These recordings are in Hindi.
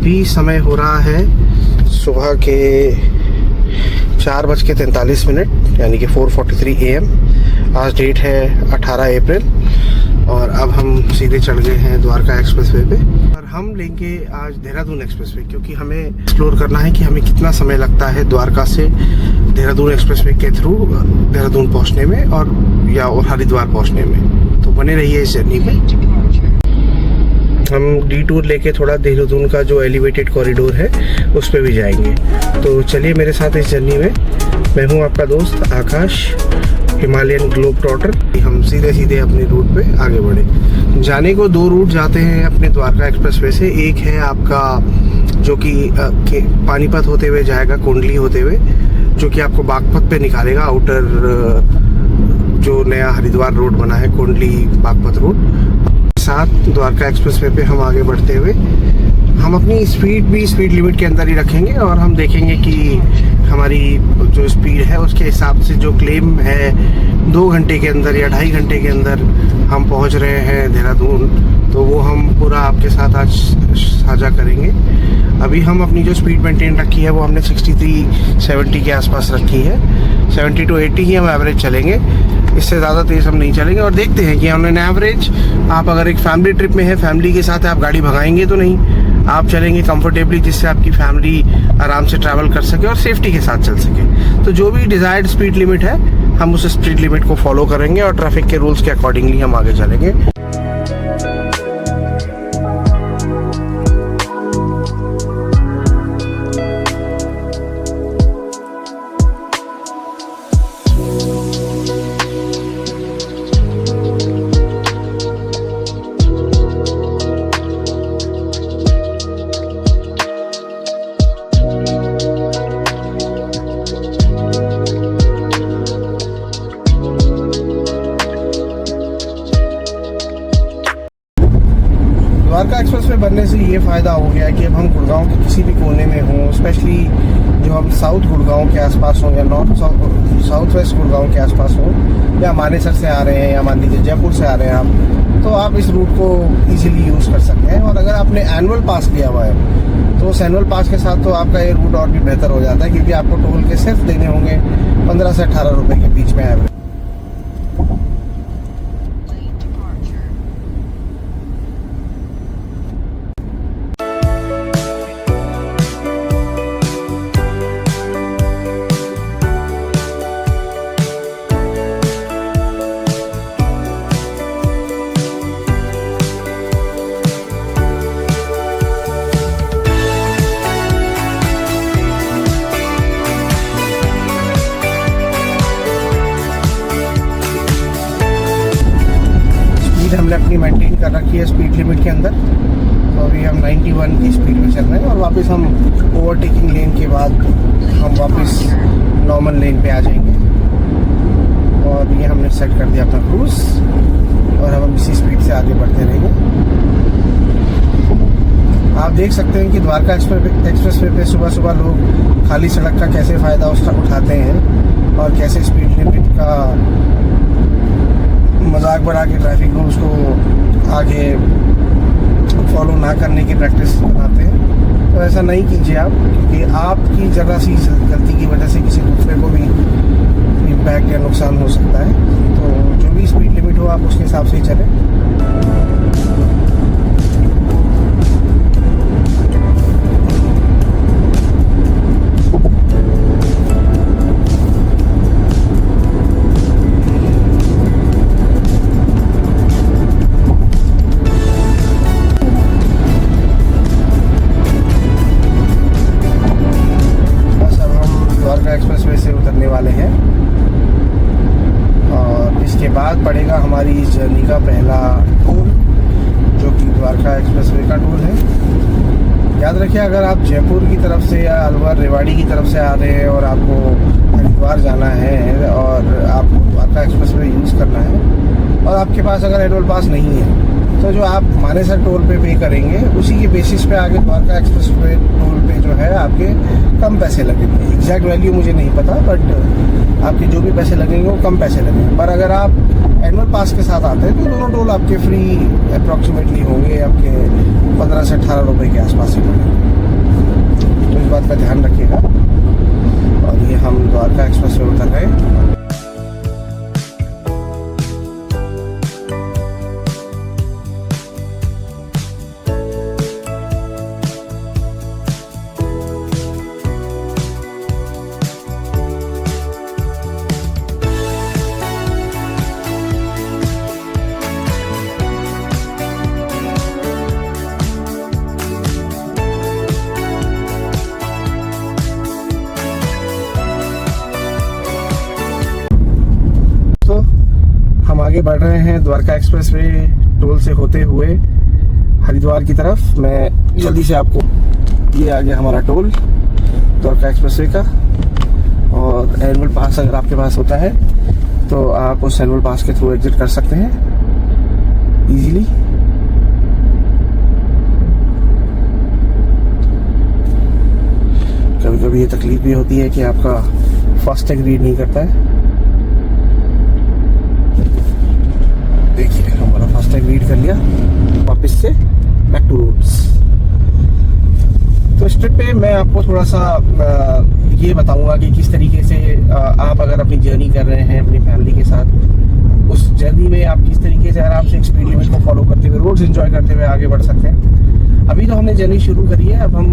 अभी समय हो रहा है सुबह के 4:43 यानी कि 4:43 AM। आज डेट है 18 अप्रैल और अब हम सीधे चढ़ गए हैं द्वारका एक्सप्रेसवे पे। और हम लेंगे आज देहरादून एक्सप्रेसवे, क्योंकि हमें एक्सप्लोर करना है कि हमें कितना समय लगता है द्वारका से देहरादून एक्सप्रेसवे के थ्रू देहरादून पहुंचने में और हरिद्वार पहुंचने में। तो बने रहिए इस जर्नी में। हम डिटूर लेके थोड़ा देहरादून का जो एलिवेटेड कॉरिडोर है उस पर भी जाएंगे। तो चलिए मेरे साथ इस जर्नी में। मैं हूं आपका दोस्त आकाश, हिमालयन ग्लोब ट्रॉटर। हम सीधे सीधे अपने रूट पे आगे बढ़े। जाने को 2 रूट जाते हैं अपने द्वारका एक्सप्रेसवे से। एक है आपका जो कि पानीपत होते हुए जाएगा, कुंडली होते हुए, जो कि आपको बागपत पे निकालेगा। आउटर जो नया हरिद्वार रोड बना है, कुंडली बागपत रोड। साथ द्वारका एक्सप्रेसवे पे हम आगे बढ़ते हुए हम अपनी स्पीड लिमिट के अंदर ही रखेंगे और हम देखेंगे कि हमारी जो स्पीड है उसके हिसाब से जो क्लेम है 2 घंटे के अंदर या 2.5 घंटे के अंदर हम पहुंच रहे हैं देहरादून, तो वो हम पूरा आपके साथ आज साझा करेंगे। अभी हम अपनी जो स्पीड मेंटेन रखी है वो हमने 63-70 के आसपास रखी है। 70 to 80 ही हम एवरेज चलेंगे, इससे ज़्यादा तेज़ हम नहीं चलेंगे। और देखते हैं कि ऑन एवरेज आप अगर एक फैमिली ट्रिप में है, फैमिली के साथ आप गाड़ी भगाएंगे तो नहीं, आप चलेंगे कंफर्टेबली, जिससे आपकी फैमिली आराम से ट्रैवल कर सके और सेफ्टी के साथ चल सके। तो जो भी डिज़ायर्ड स्पीड लिमिट है हम उस स्पीड लिमिट को फॉलो करेंगे और ट्रैफिक के रूल्स के अकॉर्डिंगली हम आगे चलेंगे। द्वारका एक्सप्रेसवे बनने से ये फ़ायदा हो गया कि अब हम गुड़गांव के किसी भी कोने में हों, स्पेशली जो हम साउथ गुड़गांव के आसपास हों या साउथ वेस्ट गुड़गांव के आसपास हों, या मानेसर से आ रहे हैं या मान लीजिए जयपुर से आ रहे हैं आप, तो आप इस रूट को इजीली यूज़ कर सकते हैं। और अगर आपने एनुअल पास लिया हुआ है तो उस एनुअल पास के साथ तो आपका ये रूट और भी बेहतर हो जाता है, क्योंकि आपको टोल के सिर्फ देने होंगे 15 से 18 रुपये के बीच में एवरेज। हमने अपनी मेंटेन कर रखी है स्पीड लिमिट के अंदर। तो अभी हम 91 की स्पीड में चल रहे हैं और वापस हम ओवरटेकिंग लेन के बाद हम वापस नॉर्मल लेन पे आ जाएंगे। और ये हमने सेट कर दिया अपना क्रूज और हम इसी स्पीड से आगे बढ़ते रहेंगे। आप देख सकते हैं कि द्वारका एक्सप्रेसवे पे सुबह सुबह लोग खाली सड़क का कैसे फ़ायदा उसका उठाते हैं और कैसे स्पीड लिमिट का मजाक बना के ट्रैफिक रूल्स को आगे फॉलो ना करने की प्रैक्टिस बनाते हैं। तो ऐसा नहीं कीजिए आप, क्योंकि आपकी ज़रा सी गलती की वजह से किसी दूसरे को भी इम्पैक्ट या नुकसान हो सकता है। तो जो भी स्पीड लिमिट हो आप उसके हिसाब से ही चलें। एक्सप्रेसवे से उतरने वाले हैं और इसके बाद पड़ेगा हमारी इस जर्नी का पहला टोल, जो कि द्वारका एक्सप्रेसवे का टोल है। याद रखिए, अगर आप जयपुर की तरफ से या अलवर रेवाड़ी की तरफ से आ रहे हैं और आपको हरिद्वार जाना है और आपको द्वारका एक्सप्रेसवे यूज़ करना है और आपके पास अगर एनुअल पास नहीं है, तो जो आप मानेसर टोल पे करेंगे उसी के बेसिस पे आगे द्वारका एक्सप्रेसवे टोल पे जो है आपके कम पैसे लगेंगे। एग्जैक्ट वैल्यू मुझे नहीं पता, बट आपके जो भी पैसे लगेंगे वो कम पैसे लगेंगे। पर अगर आप एनुअल पास के साथ आते हैं तो दोनों टोल आपके फ्री अप्रॉक्सीमेटली होंगे, आपके 15 से 18 रुपये के आसपास ही पड़ेंगे। का ध्यान रखिएगा। और ये हम द्वारका एक्सप्रेस वे उतर रहे हैं। हम आगे बढ़ रहे हैं द्वारका एक्सप्रेस वे टोल से होते हुए हरिद्वार की तरफ। मैं जल्दी से आपको, ये आ गया हमारा टोल द्वारका एक्सप्रेस वे का। और एनुअल पास अगर आपके पास होता है तो आप उस एनुअल पास के थ्रू एग्जिट कर सकते हैं इजीली। कभी कभी ये तकलीफ भी होती है कि आपका फास्टैग रीड नहीं करता है। देखिए हमारा फास्टैग रीड कर लिया, वापस से बैक टू रोड्स। तो इस ट्रिप पे मैं आपको थोड़ा सा ये बताऊंगा कि किस तरीके से आप अगर अपनी जर्नी कर रहे हैं अपनी फैमिली के साथ, उस जर्नी में आप किस तरीके से आराम से एक स्पीड लिमिट को फॉलो करते हुए रोड्स एंजॉय करते हुए आगे बढ़ सकते हैं। अभी तो हमने जर्नी शुरू करी है, अब हम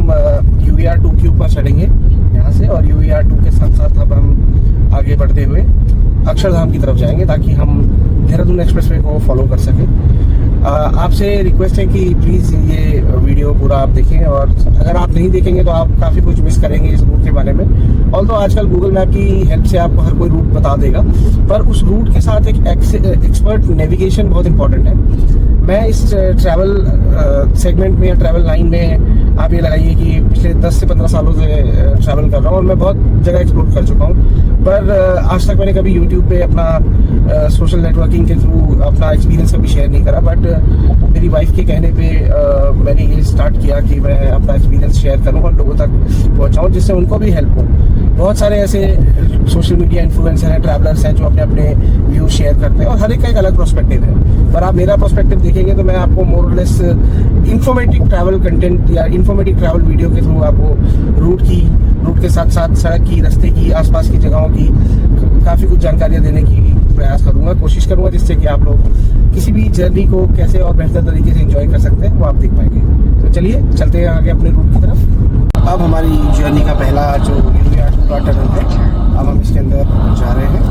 UER2 के ऊपर चढ़ेंगे यहाँ से, और UER2 के साथ साथ अब हम आगे बढ़ते हुए अक्षरधाम की तरफ जाएंगे ताकि हम देहरादून एक्सप्रेसवे को फॉलो कर सकें। आपसे रिक्वेस्ट है कि प्लीज़ ये वीडियो पूरा आप देखें, और अगर आप नहीं देखेंगे तो आप काफ़ी कुछ मिस करेंगे इस रूट के बारे में। ऑल्दो आजकल गूगल मैप की हेल्प से आपको हर कोई रूट बता देगा, पर उस रूट के साथ एक एक्सपर्ट नेविगेशन बहुत इंपॉर्टेंट है। मैं इस ट्रैवल सेगमेंट में या ट्रैवल लाइन में आप ये लगाइए कि पिछले 10 से 15 सालों से ट्रैवल कर रहा हूँ और मैं बहुत जगह एक्सप्लोर कर चुका हूँ, पर आज तक मैंने कभी यूट्यूब पे अपना सोशल नेटवर्किंग के थ्रू अपना एक्सपीरियंस कभी शेयर नहीं करा। बट मेरी वाइफ के कहने पे मैंने ये स्टार्ट किया कि मैं अपना एक्सपीरियंस शेयर करूँ और लोगों तक पहुँचाऊँ, जिससे उनको भी हेल्प हो। बहुत सारे ऐसे सोशल मीडिया इन्फ्लुएंसर हैं, ट्रैवलर्स हैं जो अपने अपने व्यू शेयर करते हैं, और हर एक का एक अलग पर्सपेक्टिव है। पर आप मेरा पर्सपेक्टिव देखेंगे तो मैं आपको मोर और लेस इन्फॉर्मेटिव ट्रैवल कंटेंट या इन्फॉर्मेटिव ट्रैवल वीडियो के थ्रू आपको रूट के साथ साथ सड़क की, रास्ते की, आसपास की जगहों की काफ़ी कुछ जानकारियाँ देने की प्रयास करूँगा, कोशिश करूँगा, जिससे कि आप लोग किसी भी जर्नी को कैसे और बेहतर तरीके से एंजॉय कर सकते हैं वो आप देख पाएंगे। तो चलिए चलते हैं आगे अपने रूट की तरफ। अब हमारी जर्नी का पहला जो UER2 का टनल है, अब हम इसके अंदर जा रहे हैं।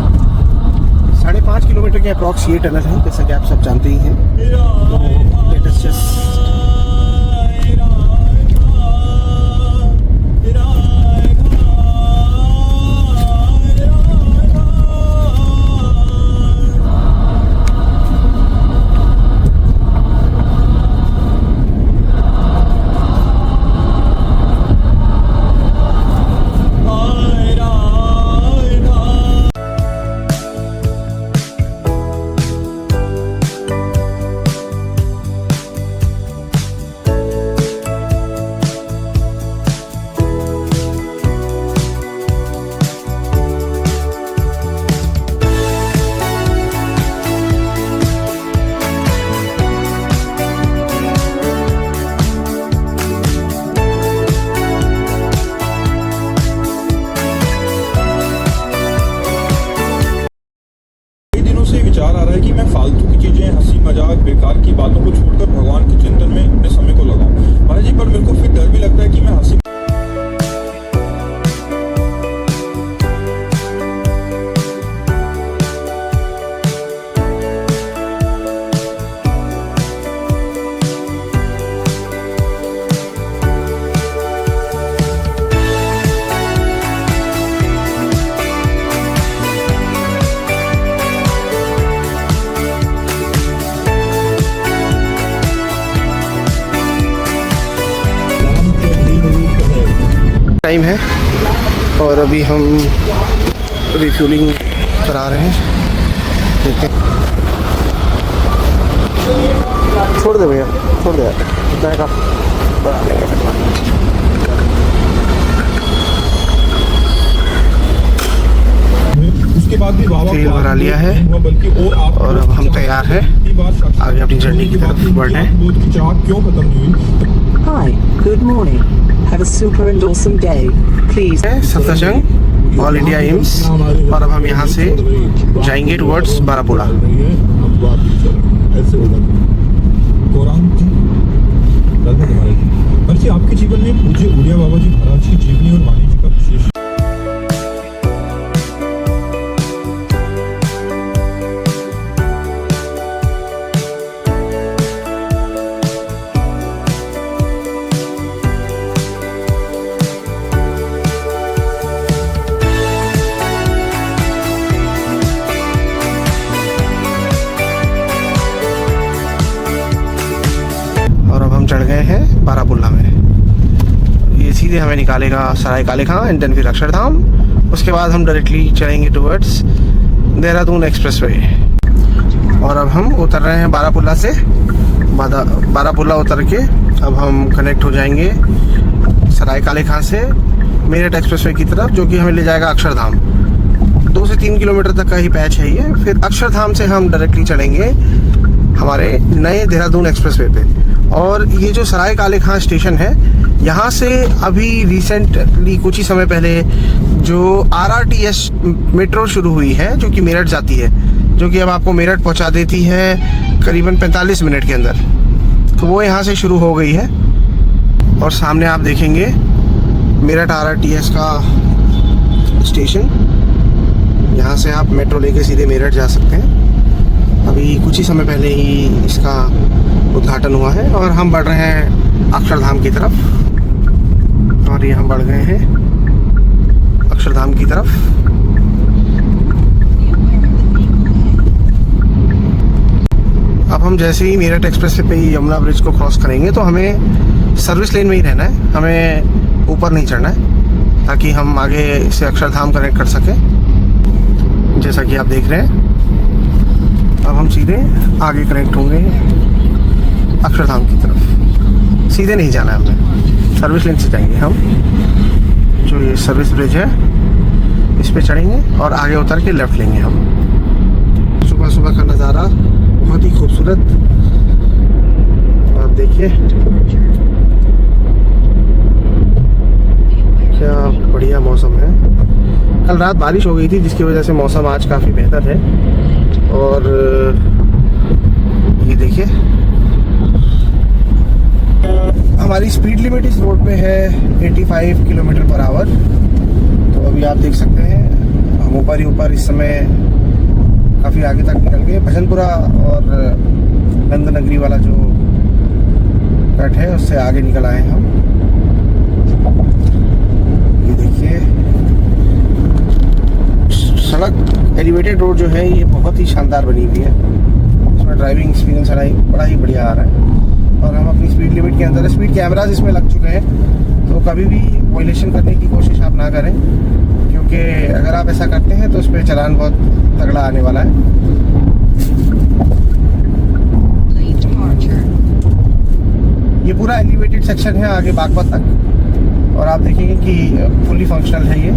5.5 किलोमीटर के अप्रॉक्स ये टनल है, जैसा कि आप सब जानते ही हैं। तो लेट अस जस्ट विचार आ रहा है कि मैं फालतू की चीजें, हंसी मजाक, बेकार की बातों को छोड़कर भगवान के चिंतन में अपने समय को लगाऊं। महाराज जी, पर मेरे को फिर डर भी लगता है कि मैं हंसी टाइम है और अभी हम रिफ्यूलिंग करा रहे हैं। देखते हैं, छोड़ दे भैया, छोड़ दे यार, इतना का बढ़ा देंगे। उसके बाद भी तेल भरा लिया है और अब हम तैयार हैं आगे अपनी जर्नी की तरफ बढ़ने। दूध की चाह क्यों खत्म नहीं हुई? Hi, good morning. Have a super and awesome day. Please. Safdarjung all India AIIMS, और अब हम यहाँ से जाएंगे टुवर्ड्स बारापुला। आपके जीवन में पूज्य उड़िया बाबा जी महाराज की जीवनी और वाणी जी का विशेष चढ़ गए हैं बारापुला में। ये सीधे हमें निकालेगा सराय काले खां एंड देन फिर अक्षरधाम। उसके बाद हम डायरेक्टली चलेंगे टुवर्ड्स देहरादून एक्सप्रेसवे। और अब हम उतर रहे हैं बारापुला से। बारापुला उतर के अब हम कनेक्ट हो जाएंगे सराय काले खां से मेरठ एक्सप्रेसवे की तरफ, जो कि हमें ले जाएगा अक्षरधाम। 2 से 3 किलोमीटर तक का ही पैच है ये। फिर अक्षरधाम से हम डायरेक्टली चलेंगे हमारे नए देहरादून एक्सप्रेसवे पे। और ये जो सराय काले खां स्टेशन है, यहाँ से अभी रिसेंटली कुछ ही समय पहले जो RRTS मेट्रो शुरू हुई है, जो कि मेरठ जाती है, जो कि अब आपको मेरठ पहुँचा देती है करीबन 45 मिनट के अंदर। तो वो यहाँ से शुरू हो गई है। और सामने आप देखेंगे मेरठ RRTS का स्टेशन। यहाँ से आप मेट्रो लेके सीधे मेरठ जा सकते हैं। अभी कुछ ही समय पहले ही इसका उद्घाटन हुआ है। और हम बढ़ रहे हैं अक्षरधाम की तरफ। और ये हम बढ़ गए हैं अक्षरधाम की तरफ। अब हम जैसे ही मेरठ एक्सप्रेसवे पे यमुना ब्रिज को क्रॉस करेंगे तो हमें सर्विस लेन में ही रहना है, हमें ऊपर नहीं चढ़ना है, ताकि हम आगे से अक्षरधाम कनेक्ट कर सकें। जैसा कि आप देख रहे हैं, अब हम सीधे आगे कनेक्ट होंगे अक्षरधाम की तरफ। सीधे नहीं जाना है हमें, सर्विस लेन से जाएंगे हम। जो ये सर्विस ब्रिज है, इस पे चढ़ेंगे और आगे उतर के लेफ्ट लेंगे हम। सुबह सुबह का नज़ारा बहुत ही खूबसूरत। आप देखिए क्या बढ़िया मौसम है। कल रात बारिश हो गई थी, जिसकी वजह से मौसम आज काफ़ी बेहतर है। और ये देखिए हमारी स्पीड लिमिट इस रोड पे है 85 किलोमीटर पर आवर। तो अभी आप देख सकते हैं हम ऊपर ही ऊपर इस समय काफ़ी आगे तक निकल गए। भजनपुरा और नंदनगरी वाला जो कट है, उससे आगे निकल आए हम। ये देखिए सड़क, एलिवेटेड रोड जो है, ये बहुत ही शानदार बनी हुई है। इसमें ड्राइविंग एक्सपीरियंस बड़ा ही बढ़िया आ रहा है। और हम अपनी स्पीड लिमिट के अंदर, स्पीड कैमराज इसमें लग चुके हैं, तो कभी भी वायलेशन करने की कोशिश आप ना करें, क्योंकि अगर आप ऐसा करते हैं तो उस पर चालान बहुत तगड़ा आने वाला है। ये पूरा एलिवेटेड सेक्शन है आगे बागपत तक। और आप देखेंगे कि फुली फंक्शनल है ये।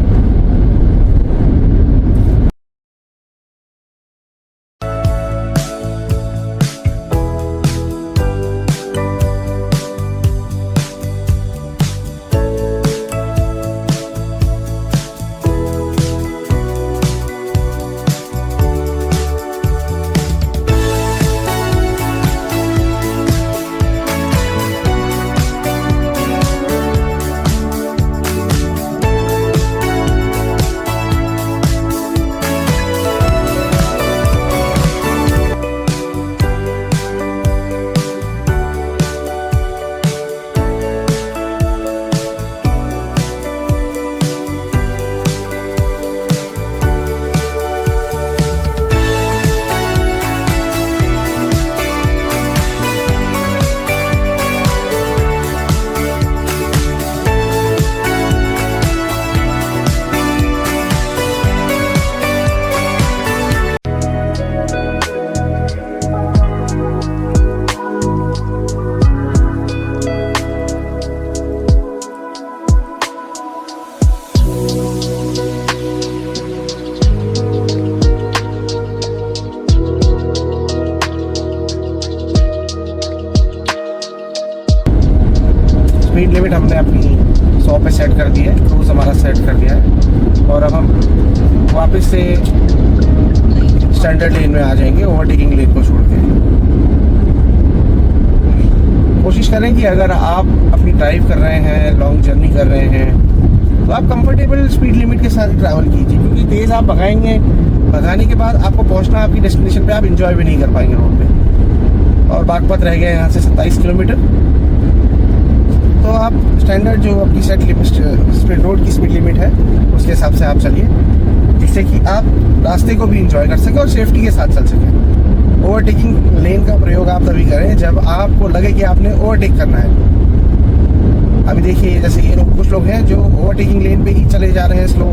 100 पे सेट कर दिया है, क्रूज हमारा सेट कर दिया है और अब हम वापस से स्टैंडर्ड लेन में आ जाएंगे ओवरटेकिंग लेन को छोड़ के। कोशिश करें कि अगर आप अपनी ड्राइव कर रहे हैं, लॉन्ग जर्नी कर रहे हैं, तो आप कंफर्टेबल स्पीड लिमिट के साथ ट्रैवल कीजिए, क्योंकि तेज़ आप भगाएंगे, भगाने के बाद आपको पहुंचना आपकी डेस्टिनेशन पे आप इंजॉय भी नहीं कर पाएंगे रोड पे। और बागपत रह गया यहाँ से 27 किलोमीटर। तो आप स्टैंडर्ड जो अपनी सेट लिमिट, स्पीड रोड की स्पीड लिमिट है, उसके हिसाब से आप चलिए, जिससे कि आप रास्ते को भी इंजॉय कर सकें और सेफ्टी के साथ चल सकें। ओवरटेकिंग लेन का प्रयोग आप तभी करें जब आपको लगे कि आपने ओवरटेक करना है। अभी देखिए जैसे ये लोग, कुछ लोग हैं जो ओवरटेकिंग लेन पे ही चले जा रहे हैं स्लो,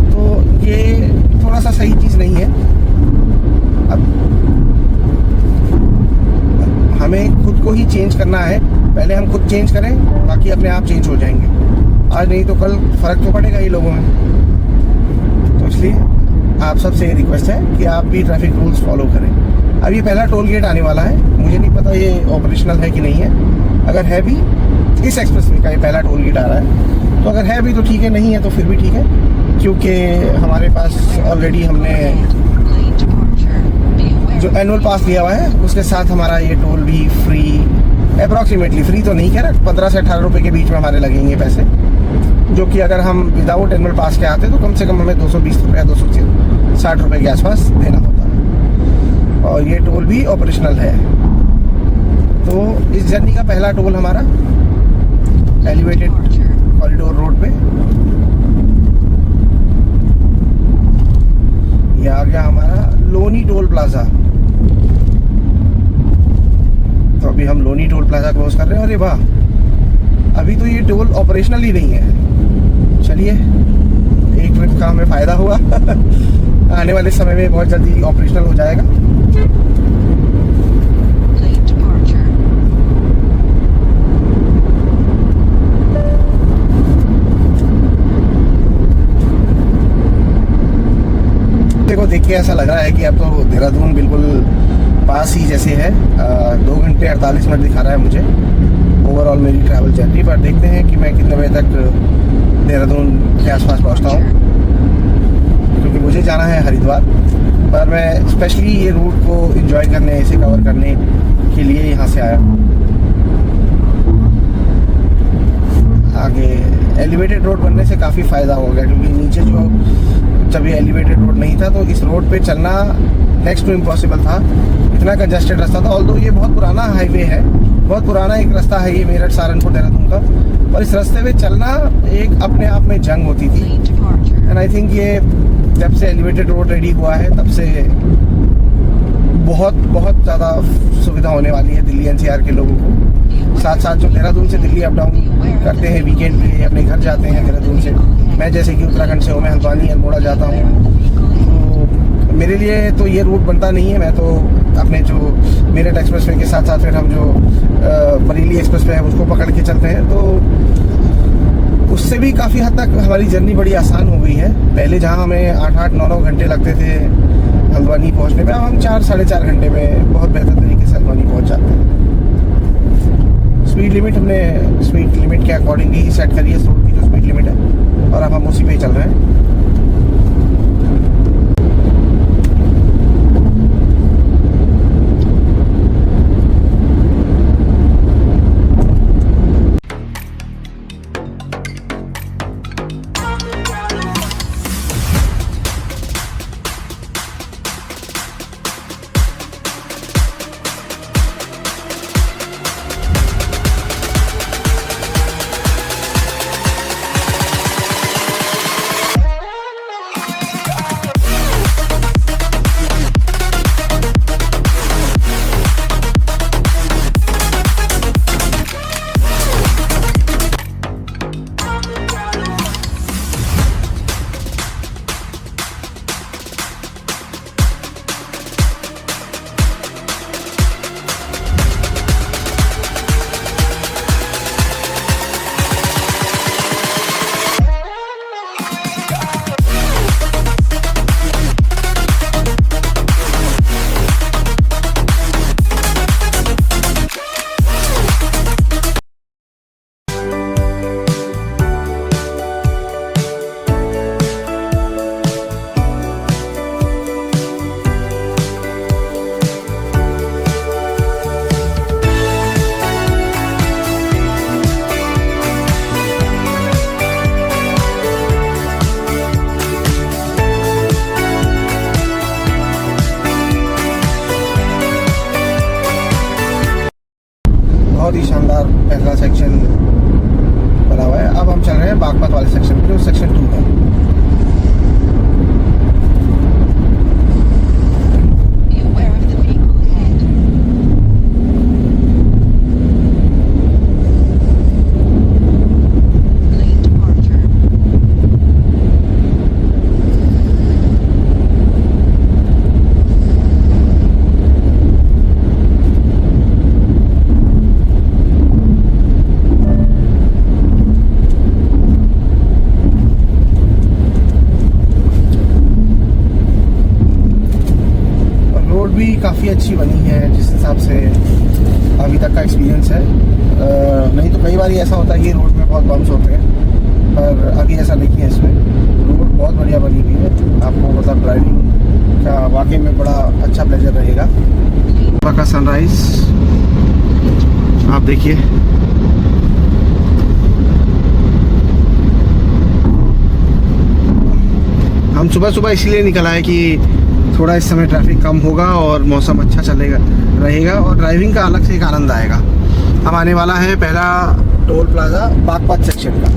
तो ये थोड़ा सा सही चीज़ नहीं है। अब हमें खुद को ही चेंज करना है, पहले हम खुद चेंज करें, बाकी अपने आप चेंज हो जाएंगे। आज नहीं तो कल फ़र्क तो पड़ेगा ही लोगों में। तो इसलिए आप सबसे ये रिक्वेस्ट है कि आप भी ट्रैफिक रूल्स फॉलो करें। अब ये पहला टोल गेट आने वाला है, मुझे नहीं पता ये ऑपरेशनल है कि नहीं है। अगर है भी, इस एक्सप्रेसवे का ये पहला टोल गेट आ रहा है, तो अगर है भी तो ठीक है, नहीं है तो फिर भी ठीक है, क्योंकि हमारे पास ऑलरेडी हमने जो एनुअल पास लिया हुआ है उसके साथ हमारा ये टोल भी फ्री, अप्रॉक्सीमेटली फ्री तो नहीं कह रहा, 15 से 18 रुपये के बीच में हमारे लगेंगे पैसे, जो कि अगर हम विदाउट एनुअल पास के आते तो कम से कम हमें 220 रुपये, 260 रुपये के आसपास देना होता है। और ये टोल भी ऑपरेशनल है। तो इस जर्नी का पहला टोल हमारा एलिवेटेड कॉरिडोर रोड पे ये आ गया हमारा लोनी टोल प्लाजा। तो अभी हम लोनी टोल प्लाजा क्रॉस कर रहे हैं। अरे वाह, अभी तो ये टोल ऑपरेशनल ही नहीं है। चलिए, एक ट्रिप का हमें फ़ायदा हुआ। आने वाले समय में बहुत जल्दी ऑपरेशनल हो जाएगा। को देख के ऐसा लग रहा है कि अब तो देहरादून बिल्कुल पास ही जैसे है। 2 घंटे 48 मिनट दिखा रहा है मुझे ओवरऑल मेरी ट्रैवल जर्नी। पर देखते हैं कि मैं कितने बजे तक देहरादून के आसपास पहुंचता हूं, क्योंकि मुझे जाना है हरिद्वार। पर मैं स्पेशली ये रूट को एंजॉय करने, इसे कवर करने के लिए यहाँ से आया। आगे एलिवेटेड रोड बनने से काफ़ी फ़ायदा हो गया, क्योंकि नीचे जो जब ये एलिवेटेड रोड नहीं था तो इस रोड पे चलना नेक्स्ट टू इम्पॉसिबल था, इतना कंजस्टेड रास्ता था। ऑल्दो ये बहुत पुराना हाईवे है, बहुत पुराना एक रास्ता है ये मेरठ सहारनपुर देहरादून का, और इस रास्ते पे चलना एक अपने आप में जंग होती थी। एंड आई थिंक ये जब से एलिवेटेड रोड रेडी हुआ है तब से बहुत ज़्यादा सुविधा होने वाली है दिल्ली एनसीआर के लोगों को। साथ साथ जो देहरादून से दिल्ली अप डाउन करते हैं वीकेंड पे, अपने घर जाते हैं देहरादून से, मैं जैसे कि उत्तराखंड से हूँ, मैं हल्द्वानी अल्मोड़ा जाता हूँ, तो मेरे लिए तो ये रूट बनता नहीं है। मैं तो अपने जो मेरठ एक्सप्रेसवे के साथ साथ फिर हम जो बरेली एक्सप्रेसवे है उसको पकड़ के चलते हैं, तो उससे भी काफ़ी हद तक हमारी जर्नी बड़ी आसान हो गई है। पहले जहाँ हमें 8-8, 9-9 घंटे लगते थे हल्द्वानी पहुँचने में, अब हम 4 साढ़े 4 घंटे में बहुत बेहतर तरीके से हल्द्वानी पहुँच जाते हैं। स्पीड लिमिट हमने स्पीड लिमिट के अकॉर्डिंग ही सेट करी है, इस रोड की जो स्पीड लिमिट है, और अब हम उसी पे चल रहे हैं। सेक्शन बना हुआ है। अब हम चल रहे हैं बागपत वाले सेक्शन में, जो सेक्शन 2 है। Beware of the vehicle ahead. Lane departure. Road भी काफ़ी अच्छी बनी है जिस हिसाब से अभी तक का एक्सपीरियंस है। नहीं तो कई बार ऐसा होता है कि रोड में बहुत बम्स होते हैं, पर अभी ऐसा नहीं है। इसमें रोड बहुत बढ़िया बनी हुई है। आपको मतलब ड्राइविंग का वाकई में बड़ा अच्छा प्लेजर रहेगा। सुबह का सनराइज आप देखिए। हम सुबह सुबह इसलिए निकल आए कि थोड़ा इस समय ट्रैफिक कम होगा और मौसम अच्छा चलेगा रहेगा और ड्राइविंग का अलग से एक आनंद आएगा। अब आने वाला है पहला टोल प्लाजा बागपत सेक्शन का।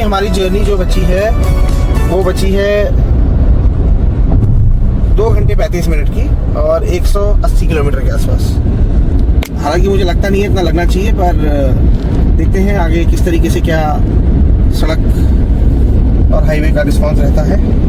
हमारी जर्नी जो बची है वो बची है 2 घंटे 35 मिनट की और 180 किलोमीटर के आसपास। हालांकि मुझे लगता नहीं है इतना लगना चाहिए, पर देखते हैं आगे किस तरीके से क्या सड़क और हाईवे का रिस्पांस रहता है।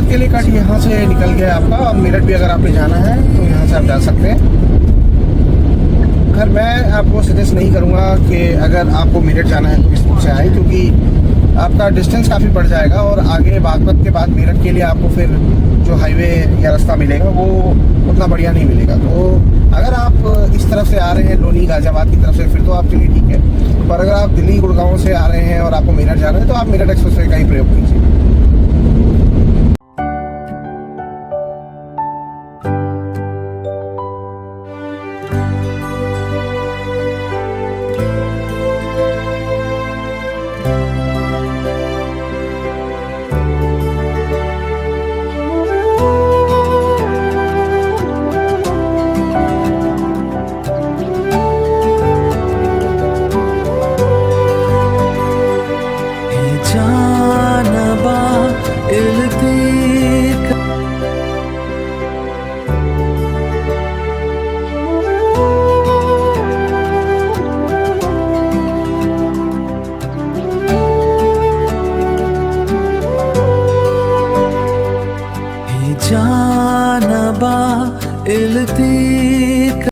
के लिए कट यहाँ से निकल गया आपका। अब मेरठ भी अगर आपने जाना है तो यहाँ से आप जा सकते हैं। खैर मैं आपको सजेस्ट नहीं करूँगा कि अगर आपको मेरठ जाना है तो इस रूट से आए, क्योंकि आपका डिस्टेंस काफ़ी बढ़ जाएगा और आगे बागपत के बाद मेरठ के लिए आपको फिर जो हाईवे या रास्ता मिलेगा वो उतना बढ़िया नहीं मिलेगा। तो अगर आप इस तरफ से आ रहे हैं लोनी गाजियाबाद की तरफ से, फिर तो आप चलिए ठीक है, पर अगर आप दिल्ली गुड़गांव से आ रहे हैं और आपको मेरठ जाना है तो आप मेरठ एक्सप्रेसवे का ही प्रयोग कीजिए।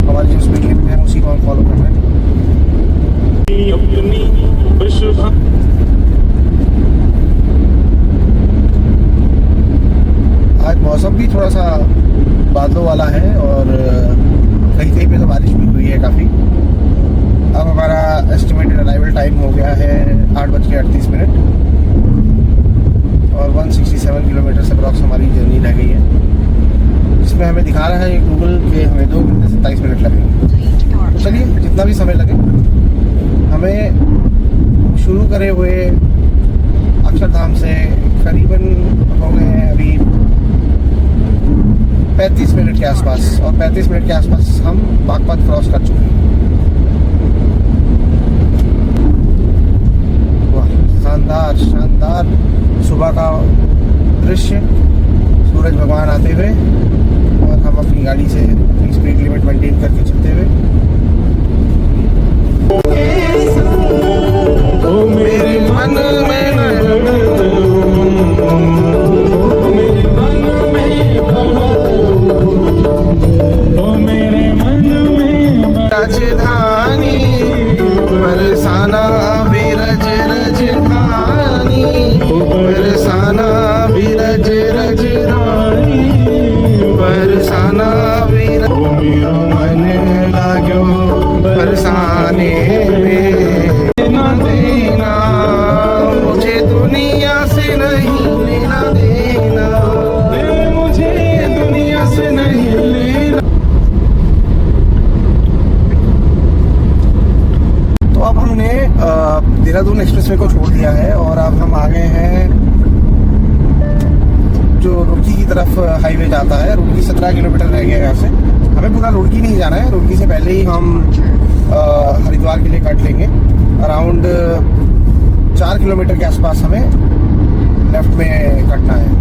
हमारी जो स्पीड लिमिट है उसी को हम फॉलो कर रहे हैं। आज मौसम भी थोड़ा सा बादलों वाला है और कहीं कहीं पे तो बारिश भी हुई है काफ़ी। अब हमारा एस्टिमेटेड अराइवल टाइम हो गया है 8:38 और 167 किलोमीटर से अप्रॉक्स हमारी जर्नी रह गई है, जिसमें हमें दिखा रहा है गूगल कि हमें 2 घंटे 27 मिनट लगेंगे। तो चलिए जितना भी समय लगे, हमें शुरू करे हुए अक्षरधाम से करीबन हो गए हैं अभी 35 मिनट के आसपास, और 35 मिनट के आसपास हम बागपत क्रॉस कर चुके हैं। वाह, शानदार शानदार सुबह का दृश्य, सूरज भगवान आते हुए और हम अपनी गाड़ी से अपनी स्पीड लिमिट मेंटेन करके चलते हुए। मेरे मन में राजधानी बरसाना बिरज रजधानी, बरसाना बिरज रजधानी, बरसाना बिरज मन लाग्यो बरसाने में देना, मुझे दुनिया से नहीं लेना देना, मुझे दुनिया से नहीं लेना। तो अब हमने देहरादून एक्सप्रेसवे को छोड़ दिया है और अब हम आ गए हैं जो रुड़की की तरफ हाईवे जाता है। रुड़की 17 किलोमीटर रह गया है यहाँ से। हमें पूरा रुड़की नहीं जाना है, रुड़की से पहले ही हम हरिद्वार के लिए कट लेंगे। अराउंड 4 किलोमीटर के आसपास हमें लेफ्ट में कटना है।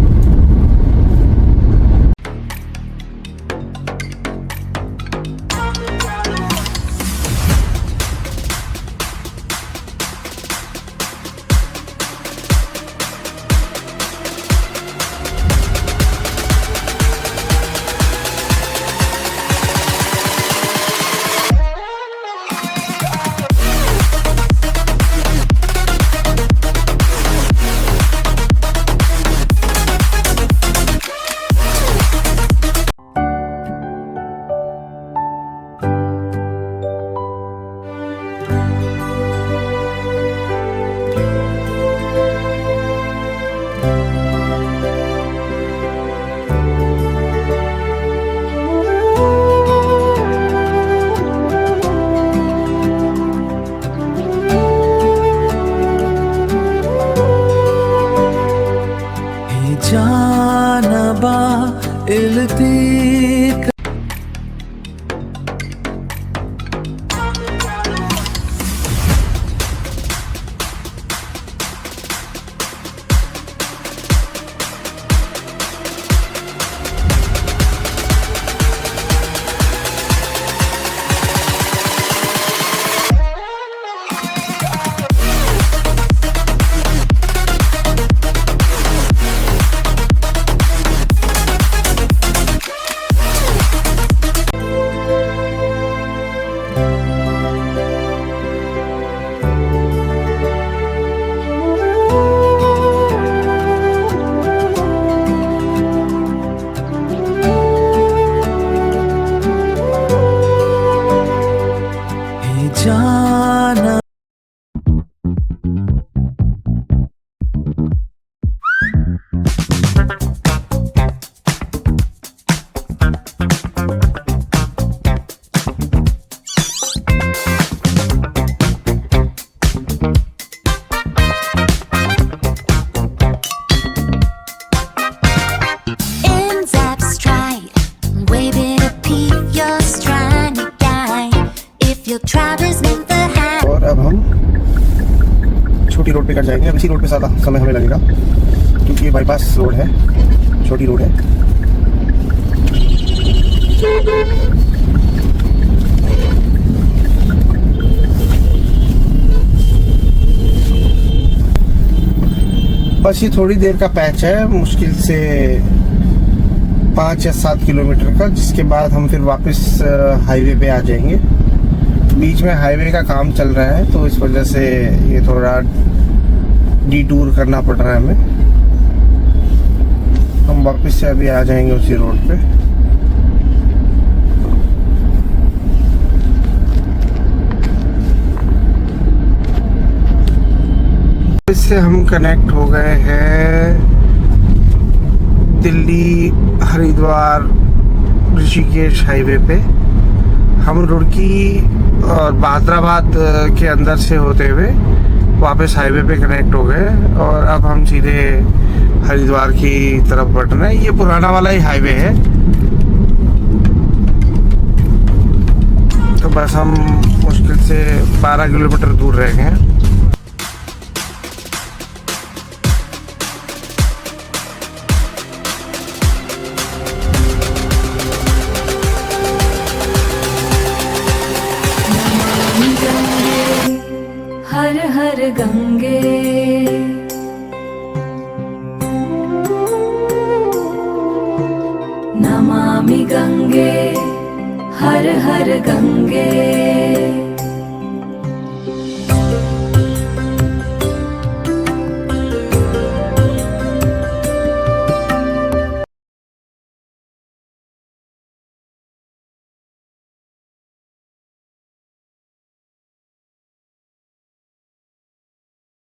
जानबा इल्तीक जाना। Ends abstract, waving a peak, you're trying to guide. If your travelers meant the high. और अब हम छोटी रोड पे कट जाएंगे। अब इसी रोड पे ज़्यादा समय हमें लगेगा क्योंकि ये बाईपास रोड है, छोटी रोड है। बस ये थोड़ी देर का पैच है, मुश्किल से 5 या 7 किलोमीटर का, जिसके बाद हम फिर वापस हाईवे पे आ जाएंगे। बीच में हाईवे का काम चल रहा है तो इस वजह से ये थोड़ा डिटूर करना पड़ रहा है हमें। हम वापस से अभी आ जाएंगे उसी रोड पे। इससे हम कनेक्ट हो गए हैं दिल्ली हरिद्वार ऋषिकेश हाईवे पे। हम रुड़की और बादराबाद के अंदर से होते हुए वापस हाईवे पे कनेक्ट हो गए और अब हम सीधे हरिद्वार की तरफ बढ़ रहे हैं। ये पुराना वाला ही हाईवे है, तो बस हम मुश्किल से 12 किलोमीटर दूर रह गए हैं। हर हर गंगे नमामि गंगे हर हर गंगे